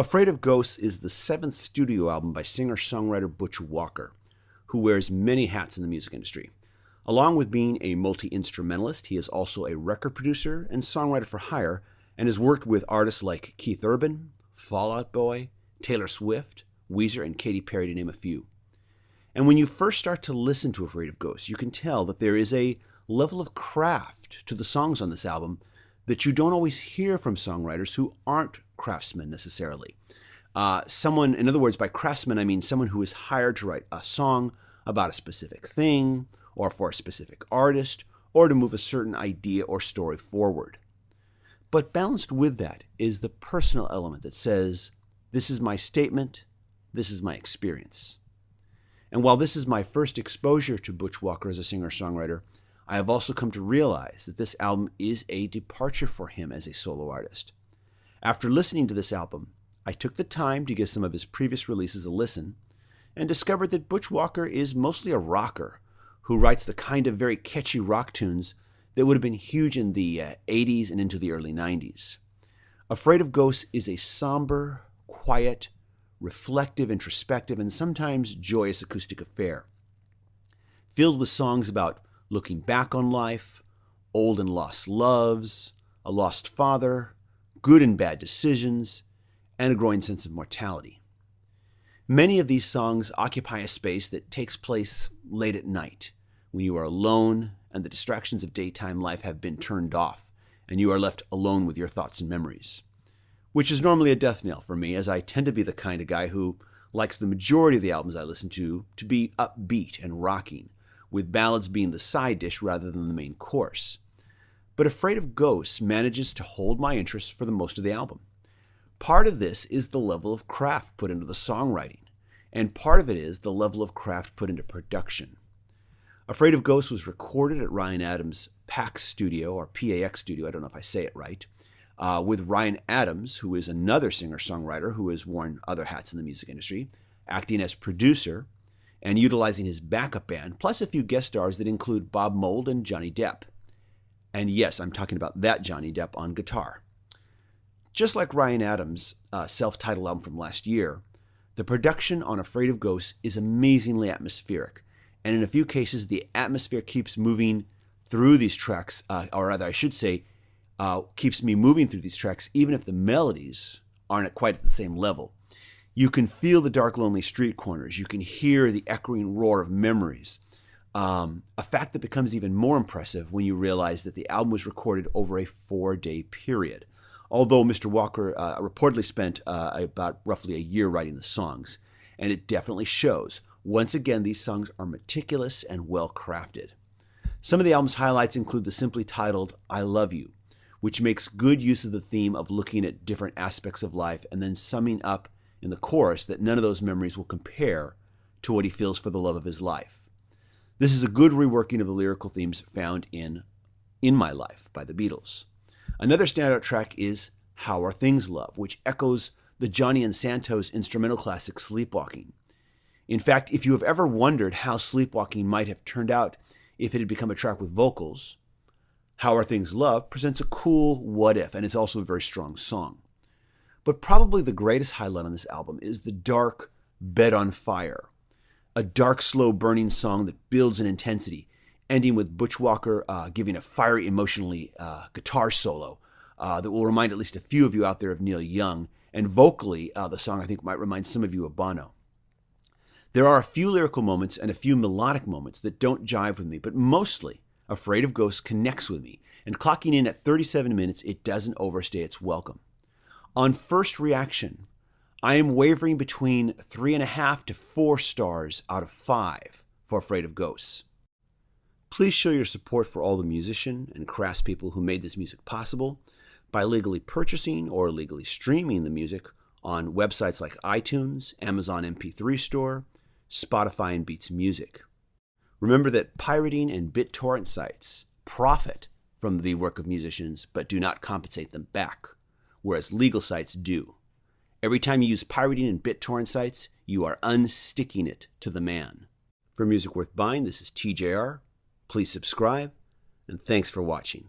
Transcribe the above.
Afraid of Ghosts is the seventh studio album by singer-songwriter Butch Walker, who wears many hats in the music industry. Along with being a multi-instrumentalist, he is also a record producer and songwriter for hire, and has worked with artists like Keith Urban, Fall Out Boy, Taylor Swift, Weezer, and Katy Perry, to name a few. And when you first start to listen to Afraid of Ghosts, you can tell that there is a level of craft to the songs on this album that you don't always hear from songwriters who aren't craftsmen necessarily. In other words, by craftsman, I mean someone who is hired to write a song about a specific thing, or for a specific artist, or to move a certain idea or story forward. But balanced with that is the personal element that says, this is my statement, this is my experience. And while this is my first exposure to Butch Walker as a singer-songwriter, I have also come to realize that this album is a departure for him as a solo artist. After listening to this album, I took the time to give some of his previous releases a listen and discovered that Butch Walker is mostly a rocker who writes the kind of very catchy rock tunes that would have been huge in the 80s and into the early 90s. Afraid of Ghosts is a somber, quiet, reflective, introspective, and sometimes joyous acoustic affair, filled with songs about looking back on life, old and lost loves, a lost father, good and bad decisions, and a growing sense of mortality. Many of these songs occupy a space that takes place late at night, when you are alone and the distractions of daytime life have been turned off, and you are left alone with your thoughts and memories. Which is normally a death knell for me, as I tend to be the kind of guy who likes the majority of the albums I listen to be upbeat and rocking, with ballads being the side dish rather than the main course. But Afraid of Ghosts manages to hold my interest for the most of the album. Part of this is the level of craft put into the songwriting, and part of it is the level of craft put into production. Afraid of Ghosts was recorded at Ryan Adams' PAX studio, or PAX studio, I don't know if I say it right, with Ryan Adams, who is another singer-songwriter who has worn other hats in the music industry, acting as producer, and utilizing his backup band, plus a few guest stars that include Bob Mould and Johnny Depp. And yes, I'm talking about that Johnny Depp on guitar. Just like Ryan Adams' self-titled album from last year, the production on Afraid of Ghosts is amazingly atmospheric, and in a few cases, the atmosphere keeps moving through these tracks, or rather, I should say, keeps me moving through these tracks, even if the melodies aren't quite at the same level. You can feel the dark, lonely street corners. You can hear the echoing roar of memories. A fact that becomes even more impressive when you realize that the album was recorded over a 4-day period. Although Mr. Walker reportedly spent about roughly a year writing the songs. And it definitely shows. Once again, these songs are meticulous and well crafted. Some of the album's highlights include the simply titled I Love You, which makes good use of the theme of looking at different aspects of life and then summing up in the chorus that none of those memories will compare to what he feels for the love of his life. This is a good reworking of the lyrical themes found in My Life by the Beatles. Another standout track is How Are Things Love, which echoes the Johnny and Santos instrumental classic Sleepwalking. In fact, if you have ever wondered how Sleepwalking might have turned out if it had become a track with vocals, How Are Things Love presents a cool what if, and it's also a very strong song. But probably the greatest highlight on this album is the dark Bed on Fire, a dark, slow burning song that builds in intensity, ending with Butch Walker giving a fiery, emotionally guitar solo that will remind at least a few of you out there of Neil Young, and vocally the song I think might remind some of you of Bono. There are a few lyrical moments and a few melodic moments that don't jive with me, but mostly Afraid of Ghosts connects with me, and clocking in at 37 minutes, it doesn't overstay its welcome. On first reaction, I am wavering between 3.5 to 4 stars out of 5 for Afraid of Ghosts. Please show your support for all the musicians and craftspeople who made this music possible by legally purchasing or legally streaming the music on websites like iTunes, Amazon MP3 Store, Spotify, and Beats Music. Remember that pirating and BitTorrent sites profit from the work of musicians but do not compensate them back, whereas legal sites do. Every time you use pirating and BitTorrent sites, you are unsticking it to the man. For Music Worth Buying, this is TJR. Please subscribe, and thanks for watching.